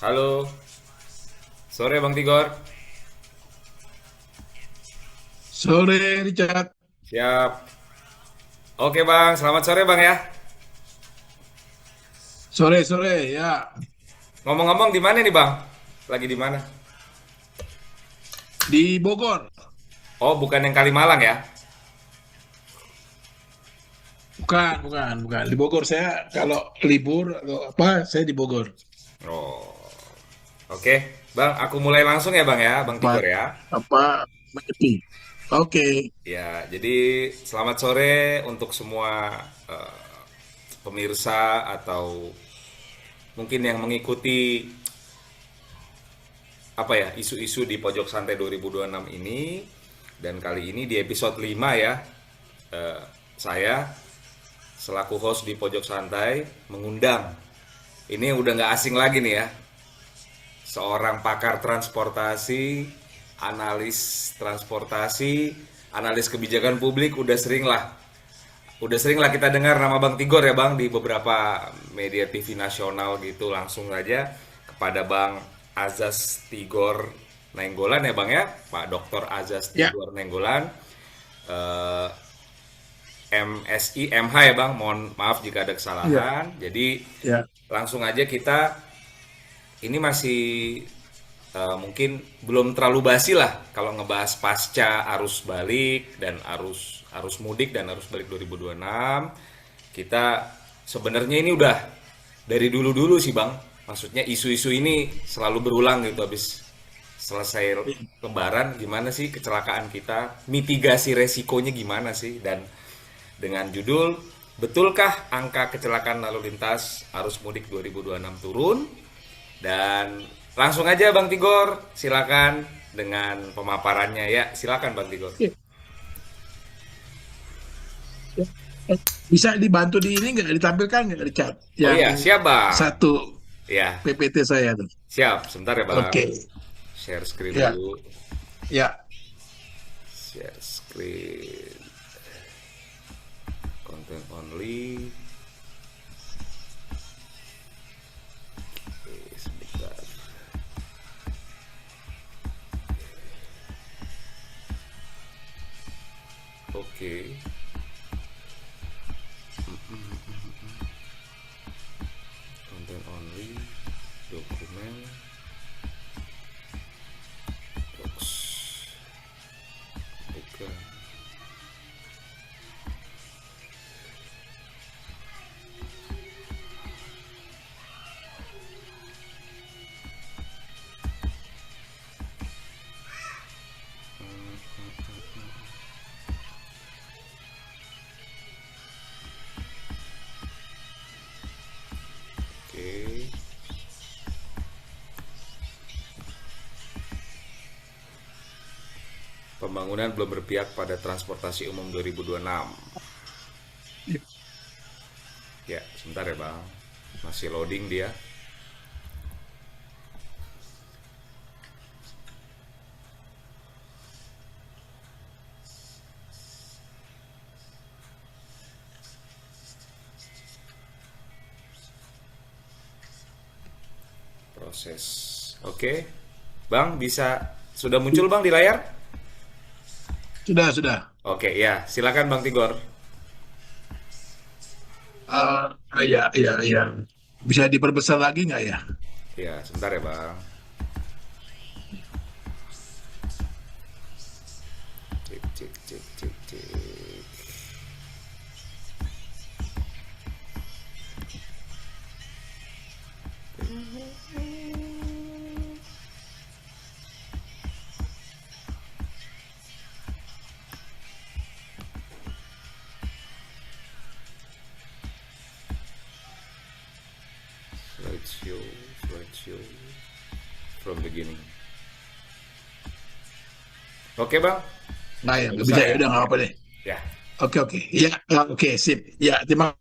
Halo, sore Bang Tigor. Sore, Richard. Siap. Oke Bang, selamat sore Bang ya. Sore, ya. Ngomong-ngomong di mana nih Bang? Lagi di mana? Di Bogor. Oh, bukan yang Kalimalang ya? Bukan. Di Bogor saya kalau libur atau apa, saya di Bogor. Oh, oke. Bang, aku mulai langsung ya Bang ya, Bang Apa, Tigor ya. apa, menyepi. Oke. Ya, jadi selamat sore untuk semua eh, pemirsa atau mungkin yang mengikuti apa ya, isu-isu di Pojok Santai 2026 ini. Dan kali ini di episode 5 ya, saya selaku host di Pojok Santai mengundang, ini udah nggak asing lagi nih ya, seorang pakar transportasi, analis transportasi, analis kebijakan publik. Udah sering lah kita dengar nama Bang Tigor ya Bang di beberapa media TV nasional gitu. Langsung aja kepada Bang Azaz Tigor Nenggolan ya Bang ya, Pak Dr. Azaz Ya, Tigor Nenggolan, eh, MSI MH ya Bang, mohon maaf jika ada ya, kesalahan. Jadi ya. langsung aja kita, ini masih mungkin belum terlalu basi lah kalau ngebahas pasca arus balik dan arus arus mudik dan arus balik 2026. Kita sebenarnya ini udah dari dulu-dulu sih Bang. Maksudnya isu-isu ini selalu berulang gitu, habis selesai lebaran gimana sih kecelakaan kita, mitigasi resikonya gimana sih, dan dengan judul betulkah angka kecelakaan lalu lintas arus mudik 2026 turun. Dan langsung aja Bang Tigor, silakan dengan pemaparannya ya. Silakan Bang Tigor. Ya, ya. Bisa dibantu di ini nggak ditampilkan nggak, Richard? Oh Yang iya, siap Bang. satu Ya, PPT saya tuh. siap. Sebentar ya Bang. Oke. Share screen Ya, dulu. ya. Share screen. Content only. Oke, sebentar. Oke. Content only. Dokumen. Box. Bukan. Oke. Pembangunan belum berpihak pada transportasi umum 2026. Ya, sebentar ya Bang. Masih loading dia. Proses. Oke. Bang, bisa sudah muncul Bang di layar? Sudah. Oke, ya. Silakan Bang Tigor. Ya. Bisa diperbesar lagi nggak ya? Ya, sebentar ya Bang. Cek, cek, cek, cek, cek. Slideshow, slideshow from beginning. Oke Bang, Nah, ya, udah nggak besar bisa ya, ya? udah nggak apa deh. Ya, Oke. Ya, oke, sip. Ya, terima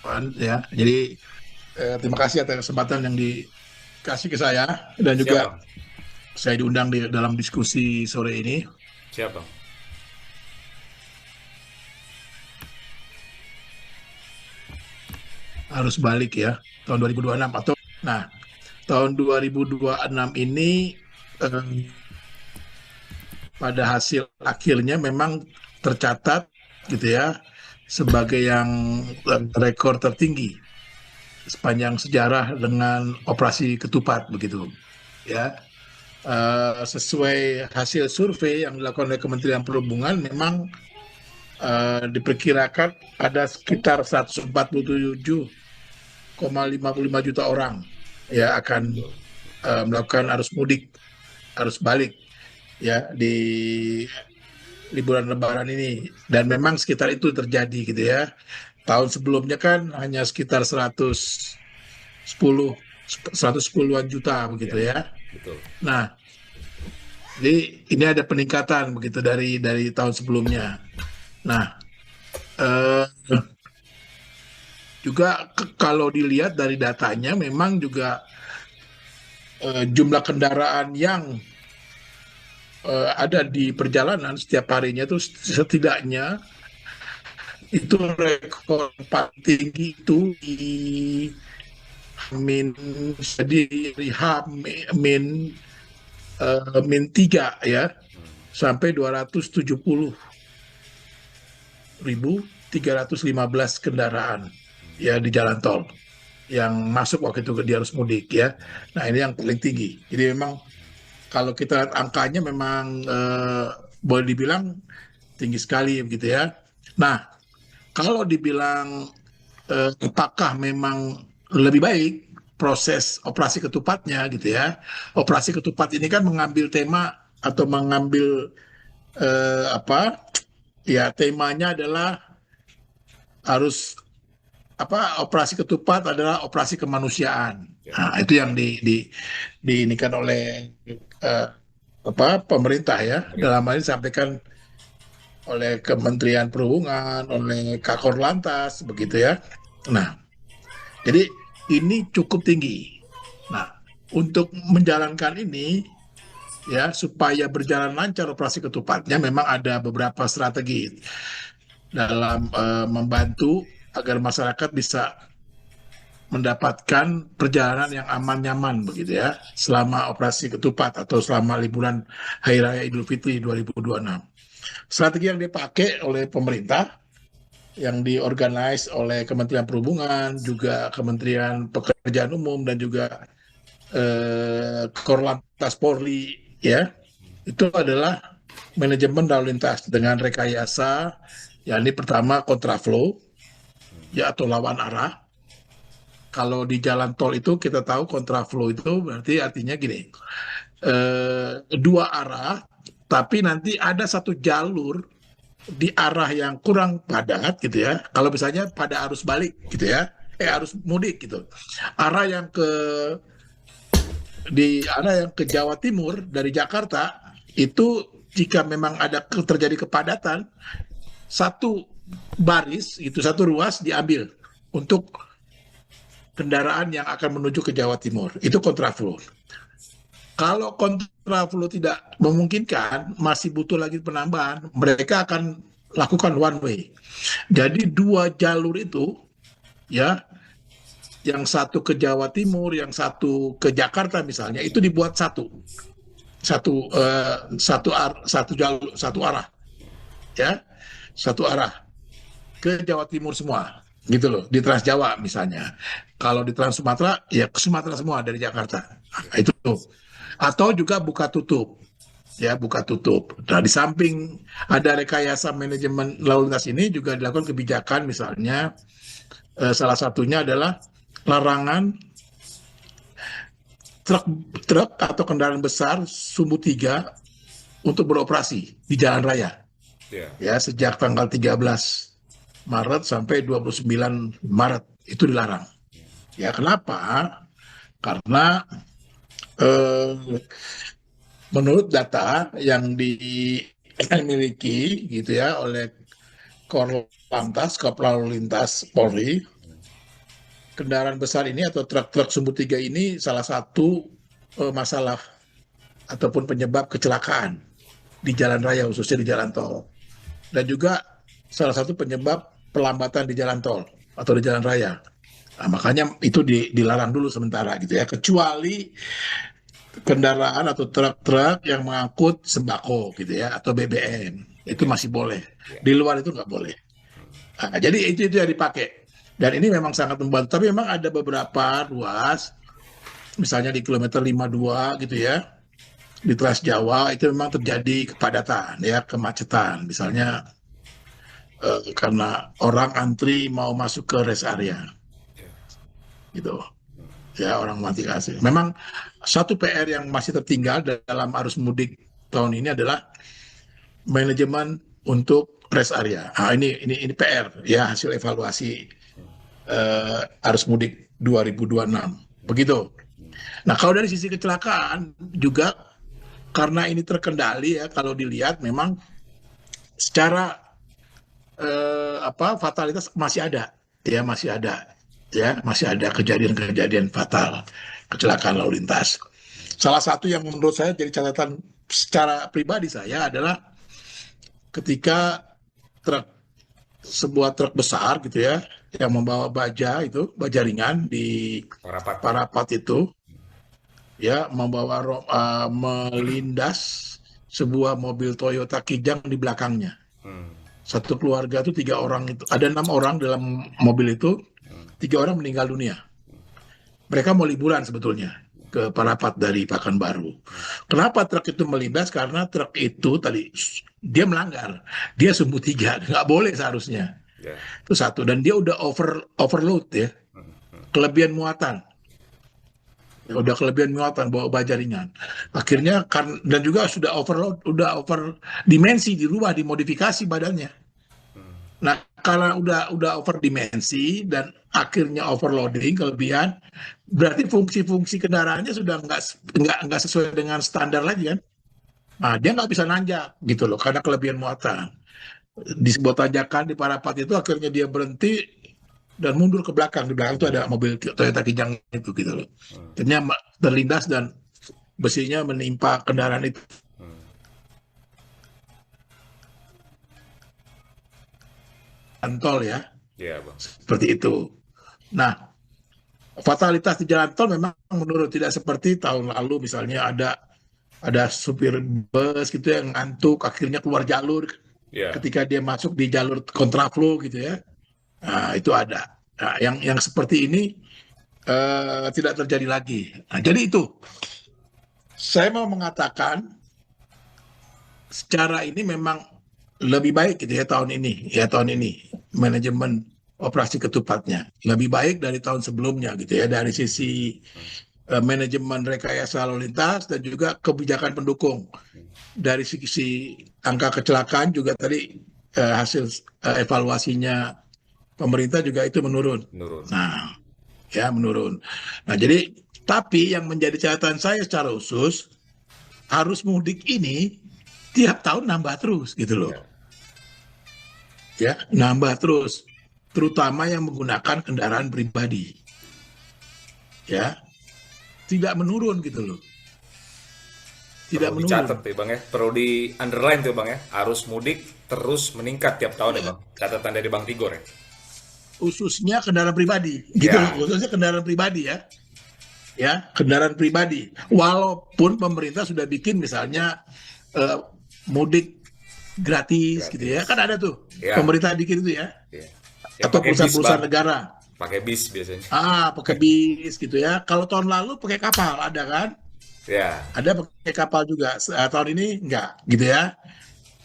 kasih. Ya, jadi terima kasih atas kesempatan yang dikasih ke saya dan siap juga Bang. saya diundang di dalam diskusi sore ini. Siap Bang. arus balik ya tahun 2026 atau nah tahun 2026 ini eh, pada hasil akhirnya memang tercatat gitu ya sebagai yang rekor tertinggi sepanjang sejarah dengan operasi ketupat begitu ya. Sesuai hasil survei yang dilakukan oleh Kementerian Perhubungan memang diperkirakan ada sekitar 147,55 juta orang ya akan melakukan arus mudik, arus balik ya di liburan Lebaran ini dan memang sekitar itu terjadi gitu ya. Tahun sebelumnya kan hanya sekitar 110-an juta begitu Ya, ya. betul. Nah, jadi ini ada peningkatan begitu dari tahun sebelumnya. Nah, eh, juga kalau dilihat dari datanya memang juga jumlah kendaraan yang ada di perjalanan setiap harinya itu setidaknya itu rekor paling tinggi itu di min di H min min 3 ya sampai 270.315 kendaraan ya di jalan tol yang masuk waktu itu di arus mudik ya. Nah ini yang paling tinggi. Jadi memang kalau kita lihat angkanya memang boleh dibilang tinggi sekali begitu ya. Nah kalau dibilang apakah memang lebih baik proses operasi ketupatnya gitu ya. Operasi ketupat ini kan mengambil tema atau mengambil apa ya temanya adalah harus apa operasi ketupat adalah operasi kemanusiaan. Ya, Nah, itu yang diinikan oleh eh, apa pemerintah ya. pemerintah. Dalam hal ini disampaikan oleh Kementerian Perhubungan, oleh Kakor Lantas begitu ya. Nah, jadi ini cukup tinggi. Nah, untuk menjalankan ini ya supaya berjalan lancar operasi ketupatnya memang ada beberapa strategi dalam membantu agar masyarakat bisa mendapatkan perjalanan yang aman nyaman begitu ya selama operasi ketupat atau selama liburan Hari Raya Idul Fitri 2026. Strategi yang dipakai oleh pemerintah yang diorganize oleh Kementerian Perhubungan, juga Kementerian Pekerjaan Umum dan juga Korlantas Polri ya itu adalah manajemen lalu lintas dengan rekayasa, yakni pertama kontraflow ya atau lawan arah. Kalau di jalan tol itu kita tahu kontraflow itu berarti artinya gini, dua arah, tapi nanti ada satu jalur di arah yang kurang padat gitu ya. Kalau misalnya pada arus balik gitu ya, arus mudik gitu, arah yang ke di arah yang ke Jawa Timur dari Jakarta itu jika memang ada terjadi kepadatan satu baris itu satu ruas diambil untuk kendaraan yang akan menuju ke Jawa Timur itu kontraflow. Kalau kontraflow tidak memungkinkan masih butuh lagi penambahan mereka akan lakukan one way. Jadi dua jalur itu ya yang satu ke Jawa Timur, yang satu ke Jakarta misalnya, itu dibuat satu jalur, satu arah, ya, satu arah ke Jawa Timur semua, gitu loh, di Trans Jawa misalnya. Kalau di Trans Sumatera, ya ke Sumatera semua dari Jakarta, nah, itu. Atau juga buka tutup, ya buka tutup. Nah di samping ada rekayasa manajemen lalu lintas ini juga dilakukan kebijakan, misalnya salah satunya adalah larangan truk atau kendaraan besar sumbu 3 untuk beroperasi di jalan raya Ya, ya sejak tanggal 13 Maret sampai 29 Maret itu dilarang. Ya kenapa? Karena eh, menurut data yang dimiliki gitu ya oleh Korlantas, Korps Lintas Polri, kendaraan besar ini atau truk-truk sumbu 3 ini salah satu masalah ataupun penyebab kecelakaan di jalan raya khususnya di jalan tol dan juga salah satu penyebab pelambatan di jalan tol atau di jalan raya. Nah, makanya itu dilarang dulu sementara gitu ya, kecuali kendaraan atau truk-truk yang mengangkut sembako gitu ya atau BBM itu BBM. masih boleh. Ya. Di luar itu nggak boleh. Nah, jadi itu yang dipakai. Dan ini memang sangat membantu. Tapi memang ada beberapa ruas, misalnya di kilometer 52 gitu ya, di Trans Jawa itu memang terjadi kepadatan ya, kemacetan. Misalnya karena orang antri mau masuk ke rest area Ya. gitu. Ya, orang mati kasih. Memang satu PR yang masih tertinggal dalam arus mudik tahun ini adalah manajemen untuk rest area. Nah, ini PR ya, hasil evaluasi arus mudik 2026. Begitu. Nah, kalau dari sisi kecelakaan juga karena ini terkendali ya, kalau dilihat memang secara fatalitas masih ada, ya masih ada, ya masih ada kejadian-kejadian fatal kecelakaan lalu lintas. Salah satu yang menurut saya jadi catatan secara pribadi saya adalah ketika truk sebuah truk besar gitu ya yang membawa baja ringan di Parapat ya. Parapat itu ya melindas sebuah mobil Toyota Kijang di belakangnya. Hmm. Satu keluarga itu 3 orang, itu ada 6 orang dalam mobil itu, 3 orang meninggal dunia. Mereka mau liburan sebetulnya ke Parapat dari Pekanbaru. Kenapa truk itu melindas? Karena truk itu tadi dia melanggar, dia sumbu 3, nggak boleh seharusnya. Ya. Itu satu, dan dia udah overload ya, kelebihan muatan. Ya, udah kelebihan muatan bawa baja ringan. Akhirnya kan, dan juga sudah overload, udah over dimensi, dirubah, dimodifikasi badannya. Nah, karena udah over dimensi dan akhirnya overloading kelebihan, berarti fungsi-fungsi kendaraannya sudah nggak sesuai dengan standar lagi kan. Nah, dia nggak bisa nanjak gitu loh karena kelebihan muatan. Di sebuah tanjakan di Parapat itu akhirnya dia berhenti dan mundur ke belakang. Di belakang itu ada mobil Toyota Kijang itu gitu loh. Akhirnya terlindas dan besinya menimpa kendaraan itu. Tol ya, Iya, Bang. seperti itu. Nah, fatalitas di jalan tol memang menurun, tidak seperti tahun lalu misalnya ada supir bus gitu yang ngantuk akhirnya keluar jalur Iya. ketika dia masuk di jalur kontraflow gitu ya. Nah, itu ada. Nah, yang seperti ini tidak terjadi lagi. Nah, jadi itu saya mau mengatakan secara ini memang lebih baik gitu ya tahun ini manajemen operasi ketupatnya lebih baik dari tahun sebelumnya gitu ya, dari sisi manajemen rekayasa lalu lintas dan juga kebijakan pendukung. Dari sisi angka kecelakaan juga tadi hasil evaluasinya pemerintah juga itu menurun. Menurun. Nah, ya menurun. Nah, jadi tapi yang menjadi catatan saya secara khusus, arus mudik ini tiap tahun nambah terus gitu loh. Ya. Ya, nambah terus. Terutama yang menggunakan kendaraan pribadi. Ya, tidak menurun gitu loh. Tidak Perlu menurun. dicatat ya, Bang ya. Perlu di underline tuh, Bang ya. Arus mudik terus meningkat tiap tahun ya, Bang. Catatan dari Bang Tigor ya. Khususnya kendaraan pribadi, gitu loh. Ya. Khususnya kendaraan pribadi ya. Ya, kendaraan pribadi. Walaupun pemerintah sudah bikin misalnya eh, mudik gratis gitu ya. Gratis. Kan ada tuh. Ya. Pemerintah bikin itu ya. Ya. Yang Atau pakai bis, perusahaan-perusahaan Bang. negara. Pakai bis biasanya. Pakai bis gitu ya. Kalau tahun lalu pakai kapal ada kan? Ya. Ada pakai kapal juga. Tahun ini enggak gitu ya.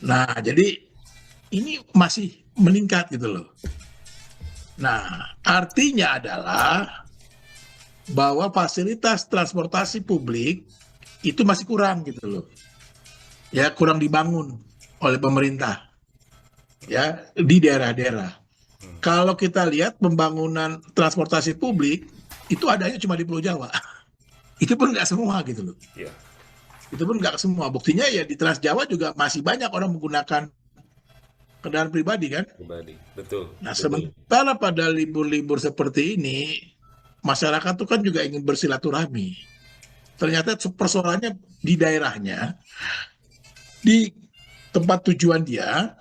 Nah, jadi ini masih meningkat gitu loh. Nah, artinya adalah bahwa fasilitas transportasi publik itu masih kurang gitu loh. Ya, kurang dibangun oleh pemerintah ya di daerah-daerah. Kalau kita lihat pembangunan transportasi publik itu adanya cuma di Pulau Jawa. Itu pun nggak semua gitu loh. Ya. Itu pun nggak semua. Buktinya ya di Trans Jawa juga masih banyak orang menggunakan kendaraan pribadi kan. Pribadi. Betul. Nah, Betul. sementara pada libur-libur seperti ini, masyarakat tuh kan juga ingin bersilaturahmi. Ternyata persoalannya di daerahnya, di tempat tujuan dia,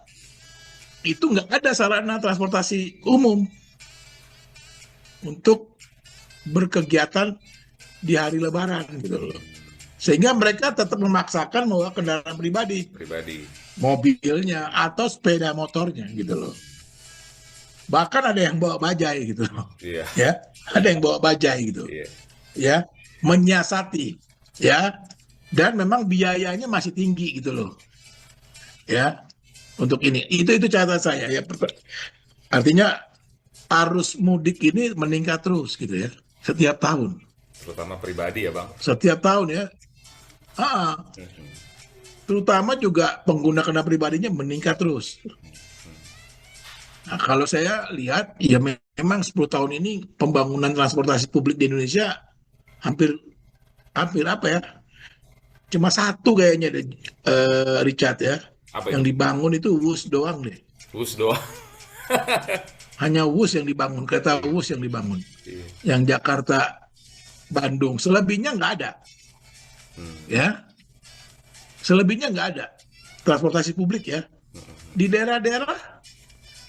itu nggak ada sarana transportasi umum. untuk berkegiatan di hari Lebaran gitu loh. Sehingga mereka tetap memaksakan membawa kendaraan pribadi, Pribadi. mobilnya atau sepeda motornya gitu loh. Bahkan ada yang bawa bajai gitu loh. Iya. Ya, ada yang bawa bajai gitu. Iya. Ya, menyiasati ya. Dan memang biayanya masih tinggi gitu loh. Ya, untuk ini. Itu catatan saya ya. Artinya arus mudik ini meningkat terus gitu ya. Setiap tahun. Terutama pribadi ya, Bang. Setiap tahun ya. Ah, Mhm. terutama juga pengguna kendaraan pribadinya meningkat terus. Nah, kalau saya lihat, ya memang 10 tahun ini pembangunan transportasi publik di Indonesia hampir hampir apa ya? Cuma satu kayaknya deh, Richard ya. Apa Yang itu? dibangun itu WUS doang deh. Bus doang. Hanya WUS yang dibangun, kereta Iya. WUS yang dibangun. Iya. Yang Jakarta Bandung, selebihnya nggak ada, Hmm. ya. Selebihnya nggak ada transportasi publik ya. Di daerah-daerah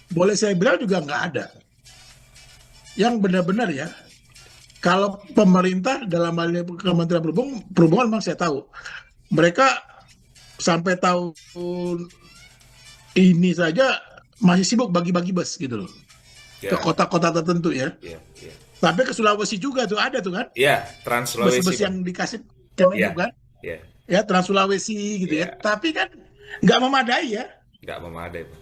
boleh saya bilang juga nggak ada. Yang benar-benar ya, kalau pemerintah dalam hal ini Kementerian Perhubungan memang saya tahu mereka sampai tahun ini saja masih sibuk bagi-bagi bus gitu loh ke Ya. kota-kota tertentu ya. Iya. Iya. Sampai ke Sulawesi juga tuh ada tuh kan Iya, Trans Sulawesi, bus-bus Bang. yang dikasih Kemenhub Iya. kan Iya. ya, Trans Sulawesi gitu ya. Iya. Tapi kan nggak memadai ya Nggak memadai, Bang.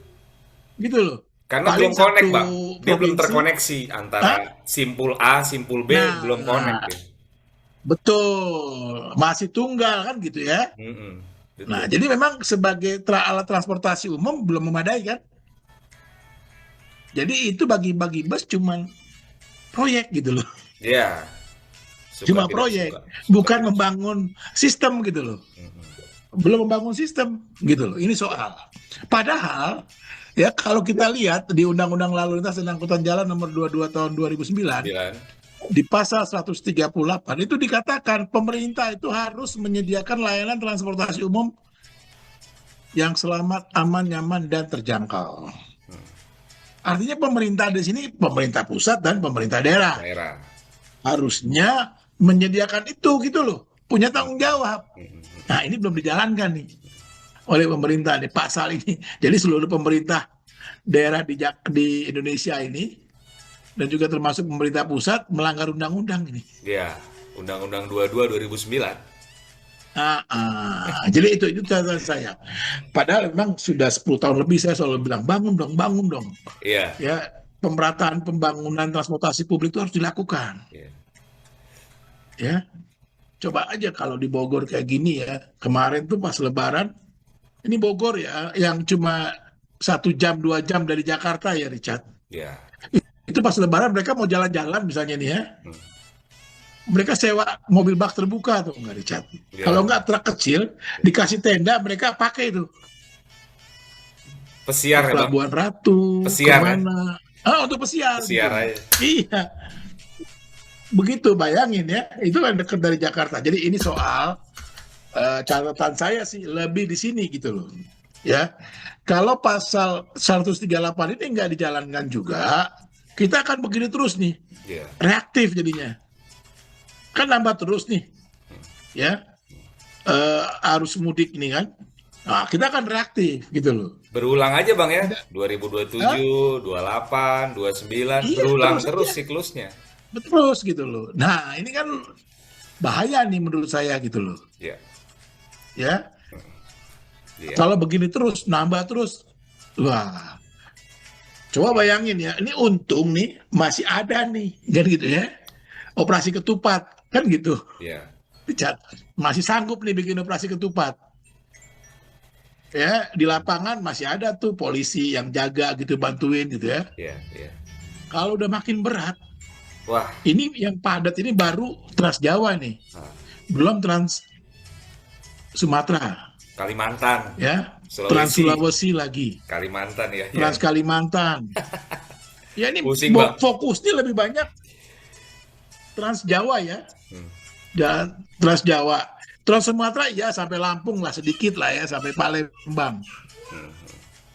gitu loh. Karena Paling belum connect, satu Bang. Dia belum provinsi. terkoneksi antara Hah? simpul A, simpul B, belum connect Nah, ya. betul. Masih tunggal kan gitu ya. Mm-mm. Nah, Betul. jadi memang sebagai alat transportasi umum belum memadai kan. Jadi itu bagi-bagi bus cuman proyek gitu loh. Ya, suka Cuma tidak proyek, suka. Suka bukan tidak suka. membangun sistem gitu loh. Mm-mm. Belum membangun sistem gitu loh. Ini soal. Padahal ya kalau kita lihat di Undang-Undang Lalu Lintas dan Angkutan Jalan nomor 22 tahun 2009 9. di pasal 138 itu dikatakan pemerintah itu harus menyediakan layanan transportasi umum yang selamat, aman, nyaman dan terjangkau. Artinya pemerintah di sini pemerintah pusat dan pemerintah daerah Daerah. harusnya menyediakan itu gitu loh, punya tanggung jawab. Mm-mm. Nah, ini belum dijalankan nih oleh pemerintah di pasal ini. Jadi seluruh pemerintah daerah di Indonesia ini dan juga termasuk pemerintah pusat melanggar undang-undang ini. Ya, Undang-Undang 22 2009. Jadi itu catatan saya. Padahal memang sudah 10 tahun lebih saya selalu bilang bangun dong, bangun dong. Iya. Ya, pemerataan pembangunan transportasi publik itu harus dilakukan. Iya. Ya, coba aja kalau di Bogor kayak gini ya. Kemarin tuh pas Lebaran, ini Bogor ya, yang cuma 1 jam 2 jam dari Jakarta ya, Richard. Iya. Itu pas Lebaran mereka mau jalan-jalan misalnya nih ya, Hmm. mereka sewa mobil bak terbuka tuh nggak, Richard. Iya. Kalau nggak truk kecil dikasih tenda mereka pakai itu Pesiar ke ya, Bang. Pelabuhan Ratu, Pesiar ya. kemana? Untuk pesiar Pesiar gitu. aja. Iya, begitu bayangin ya, itu kan dekat dari Jakarta. Jadi ini soal catatan saya sih lebih di sini gitu loh. Ya, kalau pasal 138 ini nggak dijalankan juga, kita akan begini terus nih, Iya. reaktif jadinya. Kan nambah terus nih, ya, arus mudik ini kan. Nah, kita akan reaktif gitu loh. Berulang aja, Bang ya. Hah? 2027, 28, 29, Iya, berulang terus terus aja. siklusnya. Terus gitu loh. Nah, ini kan bahaya nih menurut saya gitu loh. Iya. Ya, Iya. kalau begini terus, nambah terus, wah, coba bayangin ya, ini untung nih masih ada nih, kan gitu ya, operasi ketupat, kan gitu. Iya. Richard, masih sanggup nih bikin operasi ketupat. Ya, di lapangan masih ada tuh polisi yang jaga gitu, bantuin gitu ya. Iya. Iya. Kalau udah makin berat, Wah. ini yang padat ini baru Trans Jawa nih, Nah, belum Trans Sumatera, Kalimantan, ya, Trans Sulawesi, Sulawesi lagi, Kalimantan ya. Iya. Trans Kalimantan. Ya ini Pusing, Bang. fokusnya lebih banyak Trans Jawa ya, Hmm. dan Trans Jawa, Trans Sumatera ya sampai Lampung lah sedikit lah ya, sampai Palembang. Hmm.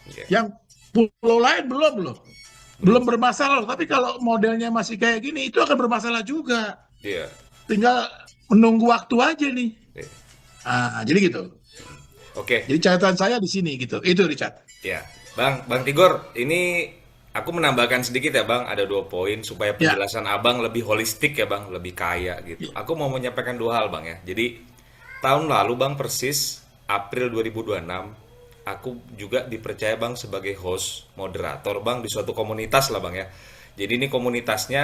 Iya. Yang pulau lain belum loh. Belum bermasalah, tapi kalau modelnya masih kayak gini, itu akan bermasalah juga. Iya. Tinggal menunggu waktu aja nih. Iya. Jadi gitu. Oke. Jadi catatan saya di sini gitu. Itu Richard. Ya, Bang Tigor, ini aku menambahkan sedikit ya Bang, ada 2 poin supaya Ya, penjelasan Abang lebih holistik ya Bang, lebih kaya gitu. ya, Aku mau menyampaikan 2 hal Bang ya. Jadi tahun lalu Bang persis April 2026, aku juga dipercaya Bang sebagai host, moderator Bang di suatu komunitas lah Bang ya. Jadi ini komunitasnya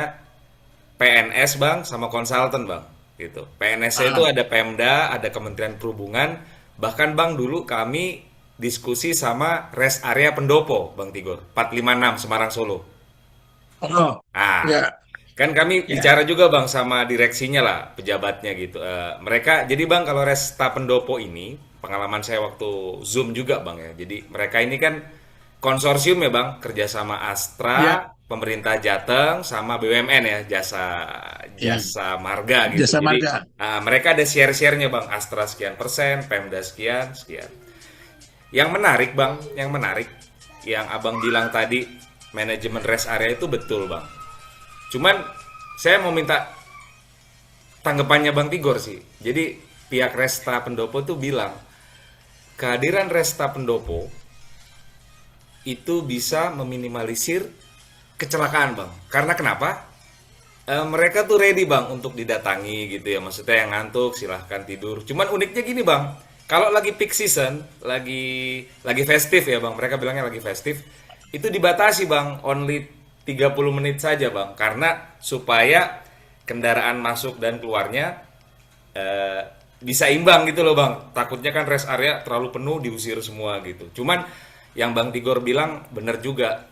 PNS Bang sama konsultan Bang gitu. PNS itu ah, ada Pemda, ada Kementerian Perhubungan, bahkan Bang dulu kami diskusi sama rest area Pendopo Bang Tigor 456 Semarang Solo. oh, Ah, ya, kan kami ya, bicara juga Bang sama direksinya lah, pejabatnya gitu. Mereka jadi Bang kalau Resta Pendopo ini pengalaman saya waktu Zoom juga Bang ya. Jadi mereka ini kan konsorsium ya Bang, kerjasama ya, Astra, pemerintah Jateng sama BUMN ya, jasa ya. jasa marga gitu. Jasa Jadi marga. mereka ada share-sharenya Bang, Astra sekian persen, Pemda sekian, sekian. Yang menarik Bang, yang menarik yang Abang bilang tadi manajemen rest area itu betul Bang. Cuman saya mau minta tanggapannya Bang Tigor sih. Jadi pihak Resta Pendopo tuh bilang kehadiran Resta Pendopo itu bisa meminimalisir kecelakaan Bang. Karena kenapa? Mereka tuh ready Bang untuk didatangi gitu ya. Maksudnya yang ngantuk silahkan tidur. Cuman uniknya gini Bang. Kalau lagi peak season, lagi festif ya Bang. Mereka bilangnya lagi festif. Itu dibatasi Bang, only 30 menit saja Bang. Karena supaya kendaraan masuk dan keluarnya eh, bisa imbang gitu loh Bang. Takutnya kan rest area terlalu penuh diusir semua gitu. Cuman yang Bang Tigor bilang bener juga.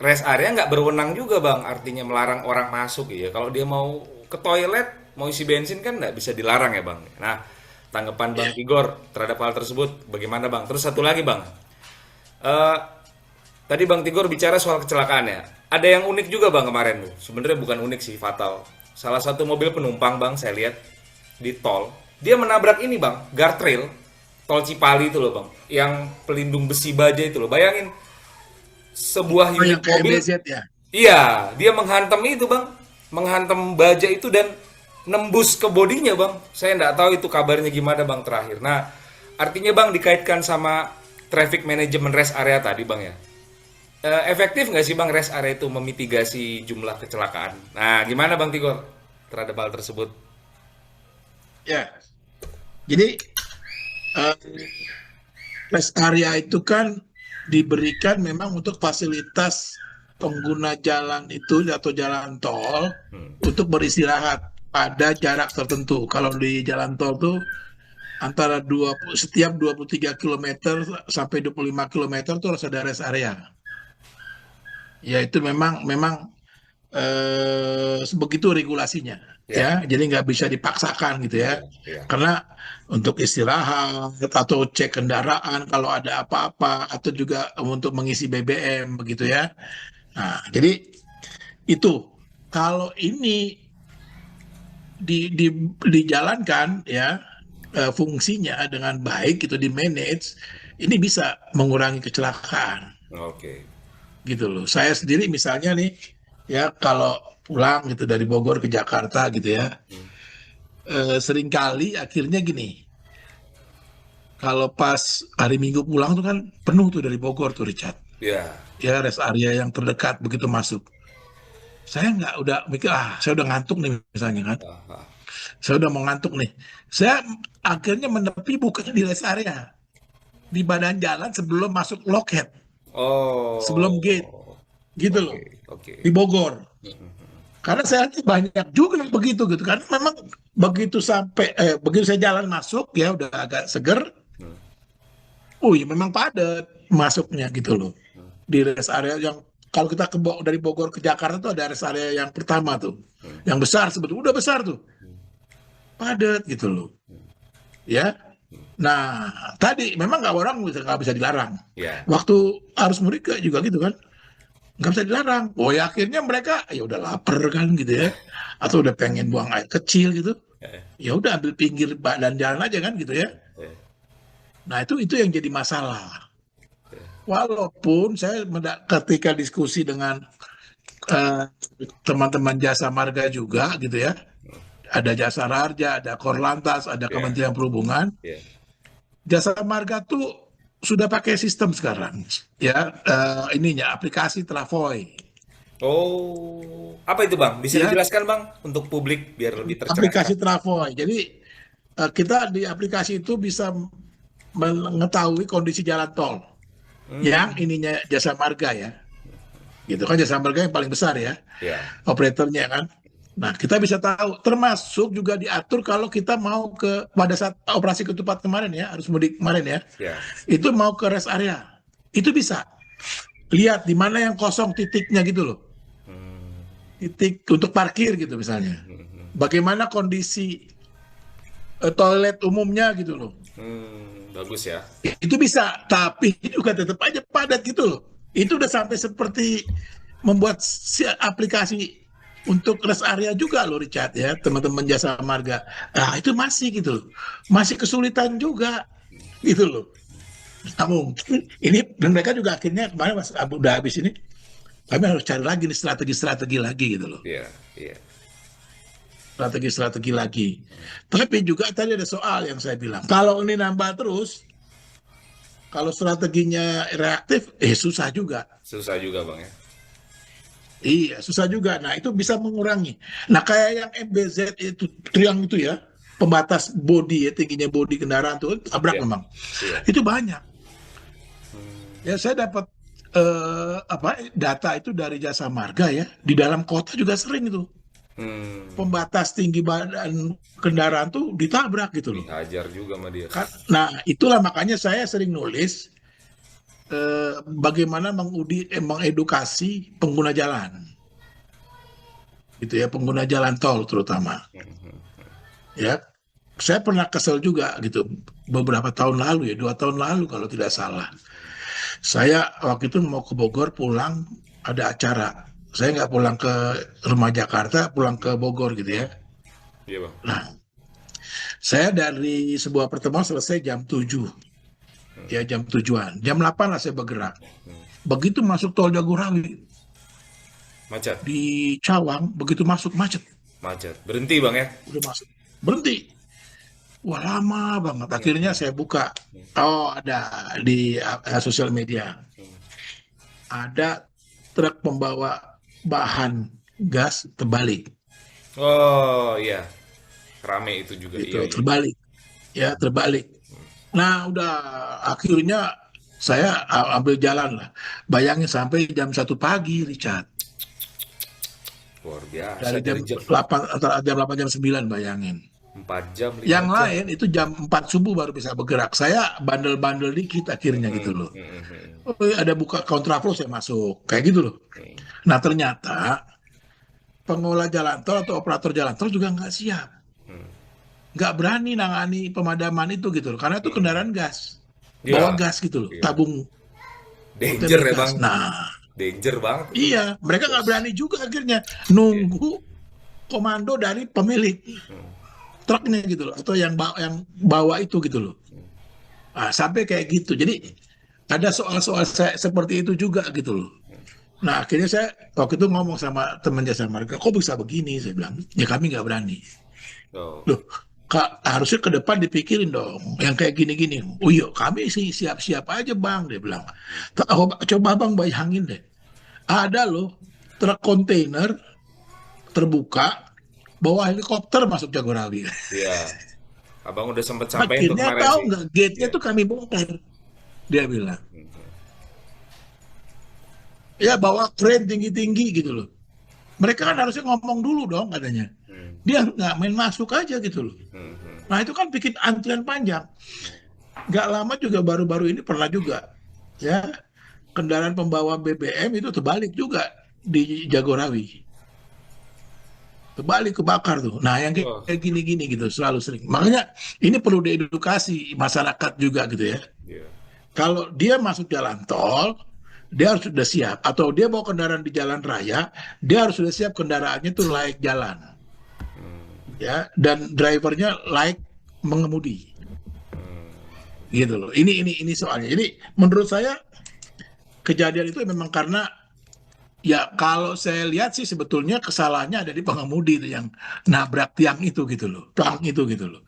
Rest area nggak berwenang juga Bang, artinya melarang orang masuk ya. Kalau dia mau ke toilet, mau isi bensin kan nggak bisa dilarang ya Bang. Nah, tanggapan Bang Ya. Tigor terhadap hal tersebut bagaimana Bang? Terus satu lagi Bang, Eh, tadi Bang Tigor bicara soal kecelakaan ya. Ada yang unik juga Bang kemarin tuh. Sebenarnya bukan unik sih, fatal. Salah satu mobil penumpang Bang, saya lihat di tol, dia menabrak ini Bang, guardrail tol Cipali itu loh Bang, yang pelindung besi baja itu loh. Bayangin sebuah Oh, unit yang kayak mobil, BZ ya. iya, dia menghantam itu bang, menghantam baja itu dan nembus ke bodinya bang. Saya nggak tahu itu kabarnya gimana bang terakhir. Nah, artinya bang dikaitkan sama traffic management rest area tadi bang ya. Efektif nggak sih bang rest area itu memitigasi jumlah kecelakaan? Nah, gimana bang Tigor terhadap hal tersebut? Ya. Jadi eh, rest area itu kan diberikan memang untuk fasilitas pengguna jalan itu atau jalan tol Hmm. untuk beristirahat pada jarak tertentu. Kalau di jalan tol tuh antara setiap 23 kilometer sampai 25 kilometer tuh harus ada rest area. Ya itu memang memang sebegitu regulasinya Ya, ya, jadi nggak bisa dipaksakan gitu ya, ya, ya. karena untuk istirahat atau cek kendaraan kalau ada apa-apa atau juga untuk mengisi BBM begitu ya. Nah jadi itu kalau ini dijalankan ya, fungsinya dengan baik itu di manage, ini bisa mengurangi kecelakaan Oke. gitu loh. Saya sendiri misalnya nih ya kalau pulang gitu dari Bogor ke Jakarta gitu ya, seringkali akhirnya gini, kalau pas hari Minggu pulang tuh kan penuh tuh dari Bogor tuh Richard. Ya. Ya rest area yang terdekat begitu masuk. Saya nggak udah mikir, saya udah ngantuk nih misalnya kan. Ah, ah. Saya udah mau ngantuk nih. Saya akhirnya menepi bukannya di rest area. Di badan jalan sebelum masuk loket. Sebelum gate. Oh, Gitu loh. oke, oke. Di Bogor. Karena saya lihat banyak juga yang begitu gitu. Karena memang begitu saya jalan masuk ya udah agak seger. Hmm. Oh iya memang padat masuknya gitu loh. Di rest area yang kalau kita dari Bogor ke Jakarta tuh ada rest area yang pertama tuh. Yang besar sebetulnya udah besar tuh. Padat gitu loh. Ya. Nah, tadi memang nggak bisa dilarang. Ya. Waktu arus mudik juga gitu kan, nggak bisa dilarang. Oh ya akhirnya mereka ya udah lapar kan gitu ya, atau udah pengen buang air kecil gitu, Ya. ya udah ambil pinggir badan jalan aja kan gitu ya. Ya. Nah itu yang jadi masalah. Walaupun saya ketika diskusi dengan eh, teman-teman jasa marga juga gitu ya. Ada jasa raja, ada Korlantas, ada Ya, Kementerian Perhubungan. ya. Jasa marga tuh sudah pakai sistem sekarang, ya ininya aplikasi Travoy, Oh, apa itu Bang? Bisa ya dijelaskan Bang untuk publik biar lebih tercerahkan. aplikasi Travoy. Jadi kita di aplikasi itu bisa mengetahui kondisi jalan tol yang Hmm, ininya jasa marga ya, gitu kan jasa marga yang paling besar ya, ya, operatornya kan. Nah, kita bisa tahu, termasuk juga diatur kalau kita mau pada saat operasi ketupat kemarin ya, harus mudik kemarin ya, ya. itu mau ke rest area, itu bisa lihat di mana yang kosong titiknya gitu loh, Hmm, titik untuk parkir gitu misalnya. hmm, Bagaimana kondisi toilet umumnya gitu loh. bagus ya. Itu bisa, tapi juga tetap aja padat gitu loh. Itu udah sampai seperti membuat aplikasi untuk rest area juga loh Richard ya, teman-teman jasa marga. Nah, itu masih gitu loh. Masih kesulitan juga gitu loh. Nah, mungkin ini dan mereka juga akhirnya kemarin pas udah habis ini kami harus cari lagi nih strategi-strategi lagi gitu loh. Iya, iya. Strategi-strategi lagi. Tapi juga tadi ada soal yang saya bilang. Kalau ini nambah terus, kalau strateginya reaktif, susah juga. Susah juga Bang ya. Iya, susah juga. Nah, itu bisa mengurangi. Nah, kayak yang MBZ itu, triang itu ya, pembatas bodi ya, tingginya bodi kendaraan itu tabrak Iya, memang. iya. Itu banyak. Hmm, Ya, saya dapat data itu dari Jasa Marga ya. Di dalam kota juga sering itu. hmm, Pembatas tinggi badan kendaraan tuh ditabrak gitu loh. dihajar juga sama dia. Nah, itulah makanya saya sering nulis bagaimana mengedukasi pengguna jalan, gitu ya, pengguna jalan tol terutama. Ya, saya pernah kesel juga gitu beberapa tahun lalu ya, 2 tahun lalu kalau tidak salah. Saya waktu itu mau ke Bogor pulang ada acara. Saya nggak pulang ke rumah Jakarta, pulang ke Bogor gitu ya. Iya Bang. Nah, saya dari sebuah pertemuan selesai jam 7, ya jam 7-an. Jam 8 lah saya bergerak. Begitu masuk tol Jagorawi Macet, di Cawang, begitu masuk macet, macet. Berhenti Bang ya. udah masuk. Berhenti. Wah lama banget. Akhirnya saya buka. Oh ada di sosial media. Ada truk pembawa bahan gas terbalik. Oh iya, rame itu juga. Gitu, Iya, iya. terbalik. Ya terbalik. Nah udah akhirnya saya ambil jalan lah. Bayangin sampai jam 1 pagi Richard. Luar biasa Dari jam dari jam 8, antara jam 8 jam 9 bayangin. 4 jam, 5 Yang jam. lain itu jam 4 subuh baru bisa bergerak. Saya bandel-bandel dikit akhirnya gitu Mm-mm, loh. mm-mm, Oh, ada buka kontraflow saya masuk. Kayak gitu loh. mm. Nah ternyata pengelola jalan tol atau operator jalan tol juga nggak siap. Nggak berani nangani pemadaman itu gitu loh. Karena itu kendaraan gas. Bawa Iya, gas gitu loh. iya. Tabung Danger kontainer ya gas. Bang. Nah Danger banget itu. iya. Mereka nggak Gas. berani juga akhirnya. Iya. Nunggu komando dari pemilik truknya gitu loh. Atau yang bawa itu gitu loh. Nah, sampai kayak gitu. Jadi ada soal-soal seperti itu juga gitu loh. Nah akhirnya saya waktu itu ngomong sama teman jasa marga, kok bisa begini? Saya bilang, ya kami nggak berani. Oh. Loh, Kak, harusnya ke depan dipikirin dong, yang kayak gini-gini. Oh iya, kami sih siap-siap aja bang, dia bilang. Coba bang bayangin deh, ada loh truk kontainer terbuka, bawa helikopter masuk Jagorawi. Iya. Abang udah sempet sampein tuh Akhirnya kemarin tahu sih. nggak, gate-nya Iya. tuh kami bongkar, dia bilang. Ya bawa keren tinggi-tinggi gitu loh. Mereka kan harusnya ngomong dulu dong katanya. Dia nggak main masuk aja gitu loh. Nah itu kan bikin antrian panjang. Nggak lama juga baru-baru ini pernah juga ya kendaraan pembawa BBM itu terbalik juga di Jagorawi. Terbalik kebakar tuh. Nah yang Wah, kayak gini-gini gitu selalu sering. Makanya ini perlu diedukasi masyarakat juga gitu ya. iya. Kalau dia masuk jalan tol, dia harus sudah siap. Atau dia bawa kendaraan di jalan raya, dia harus sudah siap kendaraannya tuh layak jalan, ya. Dan drivernya layak mengemudi, gitu loh. Ini soalnya. Jadi menurut saya kejadian itu memang karena Ya, kalau saya lihat sih sebetulnya kesalahannya ada di pengemudi itu yang nabrak tiang itu gitu loh, plang itu gitu loh.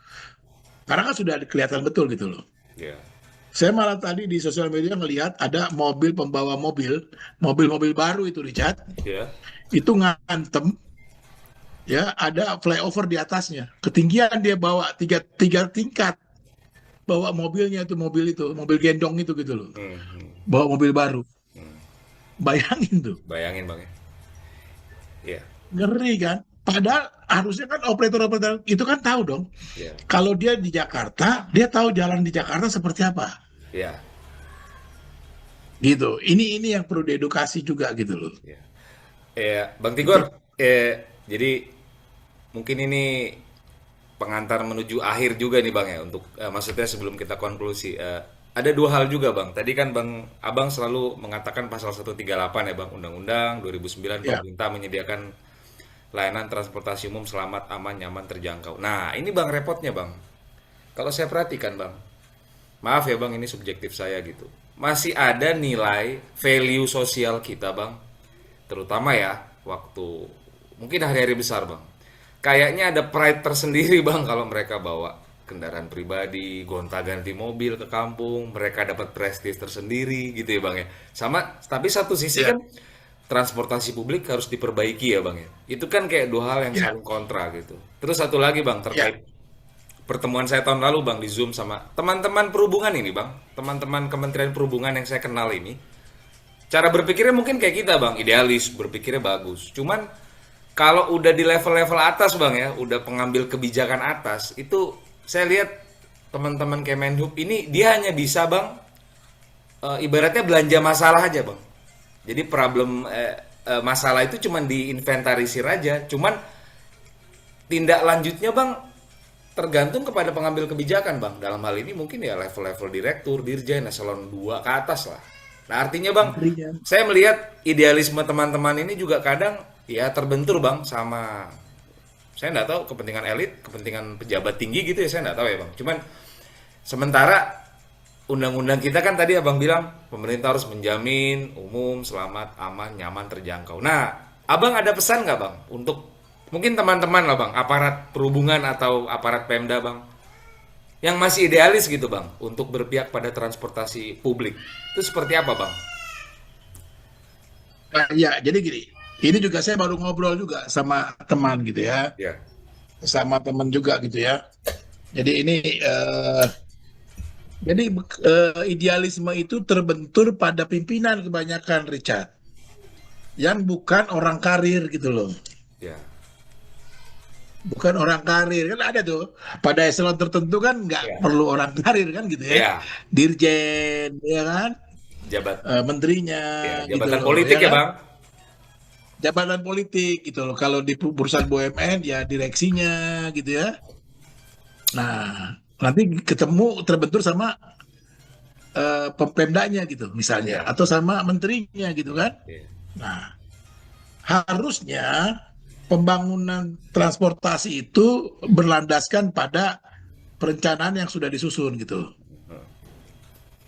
Karena kan sudah kelihatan betul gitu loh. Ya, Saya malah tadi di sosial media melihat ada mobil pembawa mobil-mobil baru itu Richard, ya. itu ngantem ya ada flyover di atasnya. Ketinggian dia bawa tiga tingkat, bawa mobilnya itu mobil gendong itu gitu loh. Hmm, hmm, Bawa mobil baru. hmm. Bayangin tuh. Bayangin bang ya. Iya, Ngeri kan? Padahal harusnya kan operator-operator itu kan tahu dong. iya, Kalau dia di Jakarta, dia tahu jalan di Jakarta seperti apa. iya, Gitu. Ini yang perlu diedukasi juga gitu loh. iya. Bang Tigor, jadi mungkin ini pengantar menuju akhir juga nih bang ya untuk maksudnya sebelum kita konklusi. Ada dua hal juga bang. Tadi kan bang abang selalu mengatakan pasal 138 ya bang Undang-Undang 2009 Ya, pemerintah menyediakan layanan transportasi umum selamat, aman, nyaman, terjangkau. Nah ini bang repotnya bang. Kalau saya perhatikan bang, maaf ya bang ini subjektif saya gitu. Masih ada nilai value sosial kita bang, terutama ya waktu mungkin hari-hari besar bang. Kayaknya ada pride tersendiri bang kalau mereka bawa kendaraan pribadi, gonta-ganti mobil ke kampung, mereka dapat prestis tersendiri gitu ya bang ya. Sama, tapi satu sisi ya, kan transportasi publik harus diperbaiki ya bang ya. Itu kan kayak dua hal yang ya, saling kontra gitu. Terus satu lagi bang ya. terkait pertemuan saya tahun lalu bang di Zoom sama teman-teman perhubungan ini bang, teman-teman Kementerian Perhubungan yang saya kenal ini, cara berpikirnya mungkin kayak kita bang, idealis, berpikirnya bagus. Cuman kalau udah di level-level atas bang ya, udah pengambil kebijakan atas, itu saya lihat teman-teman Kemenhub ini dia hanya bisa bang, ibaratnya belanja masalah aja bang. Jadi problem masalah itu cuman diinventarisir aja, cuman tindak lanjutnya bang tergantung kepada pengambil kebijakan bang. Dalam hal ini mungkin ya level-level direktur, dirjen, eselon 2 ke atas lah. Nah artinya bang, Menterinya. saya melihat idealisme teman-teman ini juga kadang ya terbentur bang sama, saya nggak tahu kepentingan elit, kepentingan pejabat tinggi gitu ya, saya nggak tahu ya bang. Cuman sementara undang-undang kita kan tadi abang bilang pemerintah harus menjamin umum, selamat, aman, nyaman, terjangkau. Nah, abang ada pesan nggak bang untuk mungkin teman-teman lah bang, aparat perhubungan atau aparat Pemda bang, yang masih idealis gitu bang, untuk berpihak pada transportasi publik, itu seperti apa bang? Nah, ya, jadi gini. Ini juga saya baru ngobrol juga sama teman gitu ya. Ya, Sama teman juga gitu ya. Jadi ini jadi idealisme itu terbentur pada pimpinan kebanyakan Richard. Yang bukan orang karir gitu loh. ya, Bukan orang karir kan ada tuh pada eselon tertentu kan nggak ya, perlu orang karir kan gitu ya, ya, dirjen ya kan, jabat, menterinya ya, gitu jabatan loh politik ya ya kan, bang. jabatan politik gitu loh, kalau di perusahaan BUMN ya direksinya gitu ya. Nah, nanti ketemu terbentur sama pemdanya gitu misalnya Ya, atau sama menterinya gitu kan. ya, Nah, harusnya pembangunan transportasi itu berlandaskan pada perencanaan yang sudah disusun gitu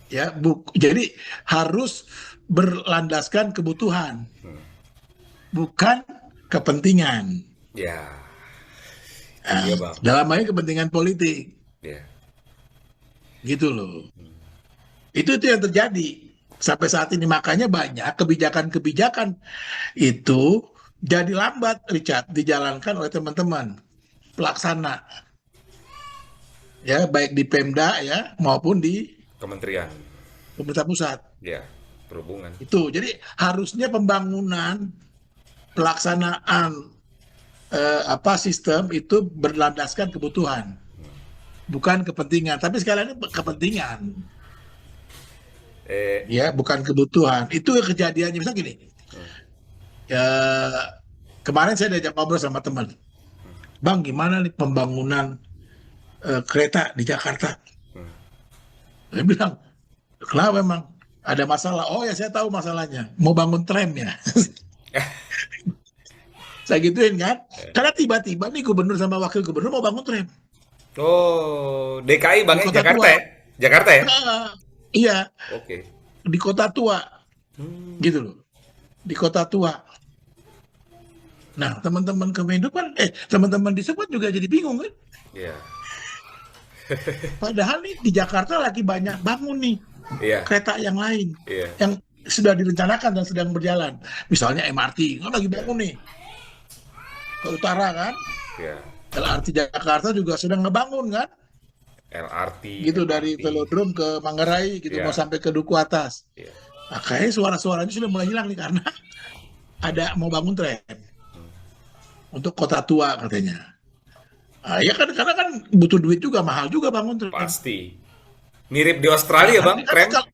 ya. Jadi harus berlandaskan kebutuhan bukan kepentingan. ya, Nah, iya bang, dalam hal ini kepentingan politik ya, gitu loh. Itu yang terjadi sampai saat ini, makanya banyak kebijakan-kebijakan itu jadi lambat Richard dijalankan oleh teman-teman pelaksana ya, baik di Pemda ya maupun di kementerian, pemerintah pusat. ya, perhubungan, Itu jadi harusnya pembangunan pelaksanaan apa sistem itu berlandaskan kebutuhan bukan kepentingan, tapi sekali lagi kepentingan eh, ya bukan kebutuhan. Itu kejadiannya misalnya gini ya, kemarin saya diajak ngobrol sama teman, bang gimana nih pembangunan kereta di Jakarta. Saya bilang kenapa emang ada masalah? Oh ya saya tahu masalahnya, mau bangun tram ya. Saya gituin kan, karena tiba-tiba nih gubernur sama wakil gubernur mau bangun tram oh DKI bang di ya, kota Jakarta tua. ya, Jakarta ya, Ah, iya, oke, di kota tua hmm, gitu loh. di kota tua. Nah, teman-teman Kemenhub kan, teman-teman di Sub kan juga jadi bingung kan. Iya. Padahal nih di Jakarta lagi banyak bangun nih Iya. kereta yang lain Iya. yang sudah direncanakan dan sedang berjalan. Misalnya MRT kan lagi Iya. bangun nih ke utara kan. Iya. LRT Jakarta juga sedang ngebangun kan. LRT, Gitu dari MRT. Velodrome ke Manggarai gitu mau Iya. sampai ke Duku Atas. Iya. Nah, kayaknya suara-suaranya sudah mulai hilang nih karena ada mau bangun tren untuk kota tua katanya. Ya kan karena kan butuh duit juga mahal juga bangun tren. Pasti. Mirip di Nah, Australia, Bang, kan tren. kalau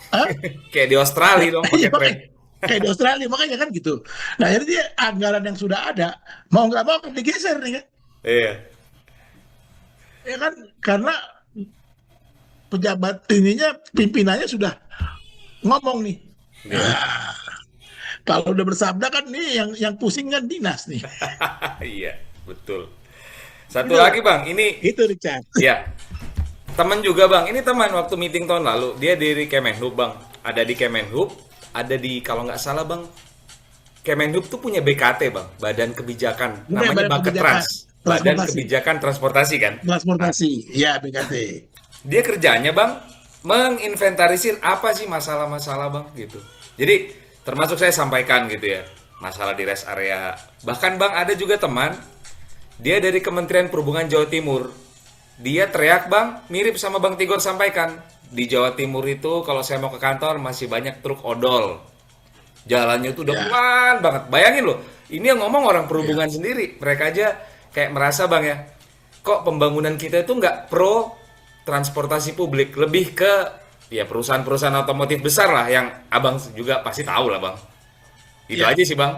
Hah? Kayak di Australia dong Iya pakai tren. makanya kayak di Australia makanya kan gitu. Nah jadi dia anggaran yang sudah ada mau nggak mau akan digeser nih kan, Iya. ya kan karena pejabat ininya pimpinannya sudah ngomong nih. Iya. Nah, kalau udah bersabda kan nih yang pusing kan dinas nih. Iya, betul. Satu Itu lagi, Bang, ini itu Richard. ya, teman juga, Bang. Ini teman waktu meeting tahun lalu, dia dari Kemenhub, Bang. Ada di Kemenhub, ada di kalau nggak salah, Bang. Kemenhub tuh punya BKT, Bang, Badan Kebijakan, Bukan namanya badan kebijakan Baketrans, Badan transportasi, Kebijakan Transportasi kan. Nah, transportasi, ya BKT. dia kerjanya, Bang, menginventarisir apa sih masalah-masalah, Bang, gitu. Jadi termasuk saya sampaikan gitu ya, masalah di rest area. Bahkan, Bang, ada juga teman, dia dari Kementerian Perhubungan Jawa Timur. Dia teriak, Bang, mirip sama Bang Tigor sampaikan. Di Jawa Timur itu kalau saya mau ke kantor masih banyak truk odol. Jalannya itu udah Ya, pelan banget. Bayangin loh, ini yang ngomong orang ya, perhubungan sendiri. Mereka aja kayak merasa, Bang, ya, kok pembangunan kita itu nggak pro transportasi publik, lebih ke ya perusahaan-perusahaan otomotif besar lah yang abang juga pasti tahu lah, Bang. Itu ya, aja sih, Bang.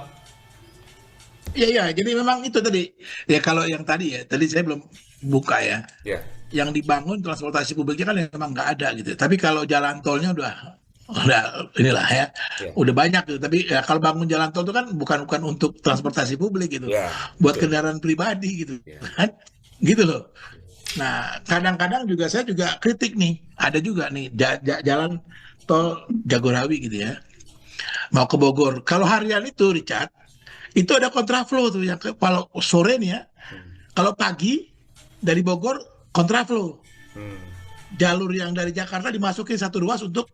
ya, ya. Jadi memang itu tadi. Ya kalau yang tadi ya, tadi saya belum buka ya. Ya, Yang dibangun transportasi publiknya kan memang nggak ada gitu. Tapi kalau jalan tolnya udah inilah ya, ya, udah banyak gitu. Tapi ya kalau bangun jalan tol itu kan bukan untuk transportasi publik gitu, ya, buat betul. kendaraan pribadi gitu Ya, kan, gitu loh. Nah kadang-kadang juga saya juga kritik nih, ada juga nih jalan tol Jagorawi gitu ya, mau ke Bogor. Kalau harian itu Richard, itu ada kontraflow tuh yang kalau sore nih ya, kalau pagi dari Bogor kontraflow. hmm. Jalur yang dari Jakarta dimasukin satu ruas untuk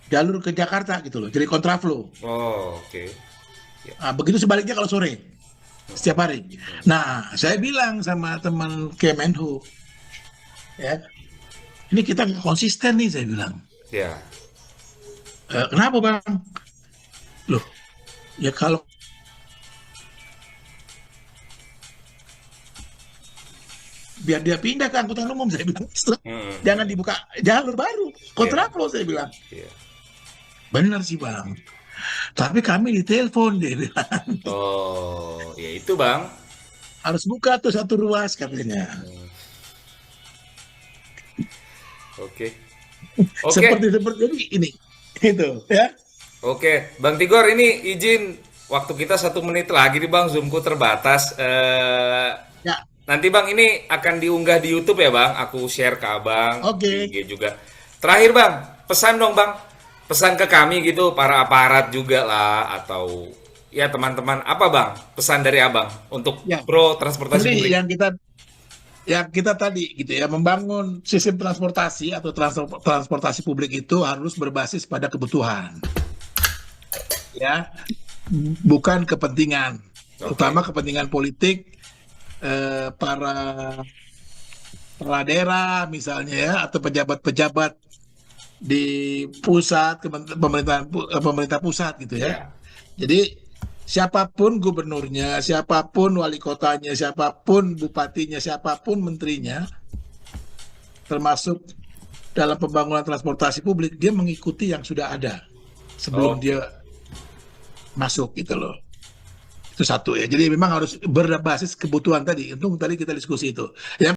jalur ke Jakarta gitu loh. Jadi kontraflow. Oh, oke. Ya. Nah, begitu sebaliknya kalau sore setiap hari. Nah, saya bilang sama teman Kemenhub, ya, ini kita nggak konsisten nih, saya bilang. Ya. Kenapa bang? Loh, ya kalau biar dia pindah ke angkutan umum, saya bilang, Hmm. jangan dibuka jalur baru, Ya. kontraflow, saya bilang. Ya. Benar sih bang. Tapi kami ditelepon, dia bilang. Oh, ya itu, Bang. Harus buka tuh satu ruas katanya. Hmm. Oke. Oke. Seperti ini itu ya. Oke, Bang Tigor, ini izin waktu kita 1 menit lagi nih, Bang. Zoomku terbatas. Ya, Nanti, Bang, ini akan diunggah di YouTube ya, Bang. Aku share ke Abang di oke. IG juga. Terakhir, Bang, pesan dong, Bang. Pesan ke kami gitu, para aparat juga lah, atau ya teman-teman. Apa, Bang? Pesan dari Abang untuk Ya, pro transportasi jadi publik. yang kita tadi gitu ya, membangun sistem transportasi atau transportasi publik itu harus berbasis pada kebutuhan, ya, bukan kepentingan, Oke. terutama kepentingan politik, para kepala daerah misalnya ya, atau pejabat-pejabat di pusat, pemerintah pusat gitu ya. Ya. Jadi siapapun gubernurnya, siapapun wali kotanya, siapapun bupatinya, siapapun menterinya, termasuk dalam pembangunan transportasi publik, dia mengikuti yang sudah ada sebelum dia Oke. masuk gitu loh. Itu satu ya. Jadi memang harus berbasis kebutuhan tadi. Untung tadi kita diskusi itu. Yang